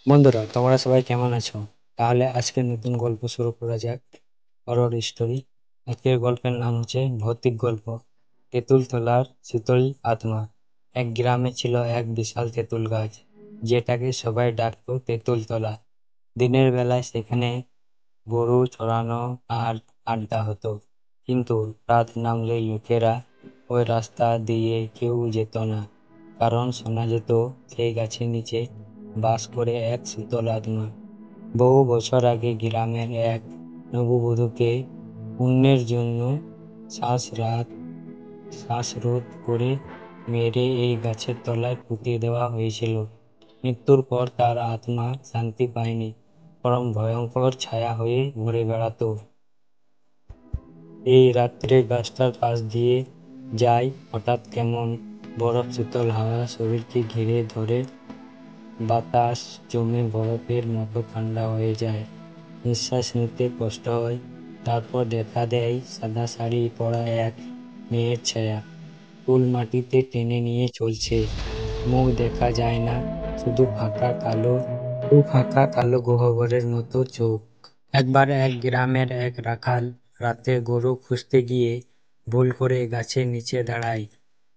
বন্ধুরা, তোমরা সবাই কেমন আছো? তাহলে আজকে নতুন গল্প শুরু করা যাক। Horror story. আজকের গল্পের নাম হচ্ছে ভৌতিক গল্প, তেঁতুলতলার শীতল আত্মা। এক গ্রামে ছিল এক বিশাল তেঁতুল গাছ, যেটাকে সবাই ডাকতো তেঁতুলতলা। দিনের বেলায় সেখানে গরু চড়ানো আর আড্ডা হতো, কিন্তু রাত নামলে লোকেরা ওই রাস্তা দিয়ে কেউ যেত না, কারণ শোনা যেত সেই গাছের নিচে বাস করে এক শীতল আত্মা। বহু বছর আগে গ্রামের এক নববধূকে পুণ্যের জন্য শ্বাসরাত শ্বাসরোধ করে মেরে এই গাছের তলায় পুঁতে দেওয়া হয়েছিল। মৃত্যুর পর তার আত্মা শান্তি পায়নি, বরং ভয়ঙ্কর ছায়া হয়ে ঘুরে বেড়াতো। এই রাত্রে গাছটার পাশ দিয়ে যায় হঠাৎ কেমন বরফ শীতল হাওয়া শরীরকে ঘিরে ধরে, বাতাস জমে বরফের মতো ঠান্ডা হয়ে যায়, নিঃশ্বাস নিতে কষ্ট হয়। তারপর দেখা দেয় সাদা শাড়ি পরা এক মেয়ের ছায়া, চুল মাটিতে টেনে নিয়ে চলছে। মুখ দেখা যায় না, শুধু ফাঁকা কালো গহ্বরের মতো চোখ। একবার এক গ্রামের এক রাখাল রাতে গরু খুঁজতে গিয়ে ভুল করে গাছের নিচে দাঁড়ায়,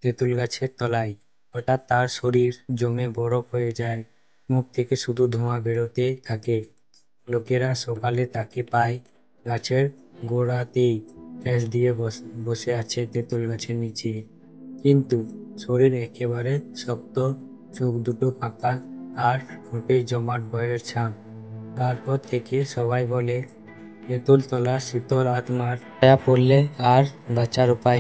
তেঁতুল গাছের তলায়। হঠাৎ তার শরীর জমে বরফ হয়ে যায়, মুখ থেকে শুধু ধোঁয়া বেরোতে থাকে। লোকেরা সকালে তাকে পায় গাছের গোড়াতেই ঠেস দিয়ে বসে আছে তেঁতুল গাছের নিচে, কিন্তু শরীর একেবারে শক্ত, চোখ দুটো ফাঁকা, আর ঠোঁটে জমাট ভয়ের ছাপ। তারপর থেকে সবাই বলে, তেঁতুলতলার শীতল আত্মার ছায়া পড়লে আর বাঁচার উপায়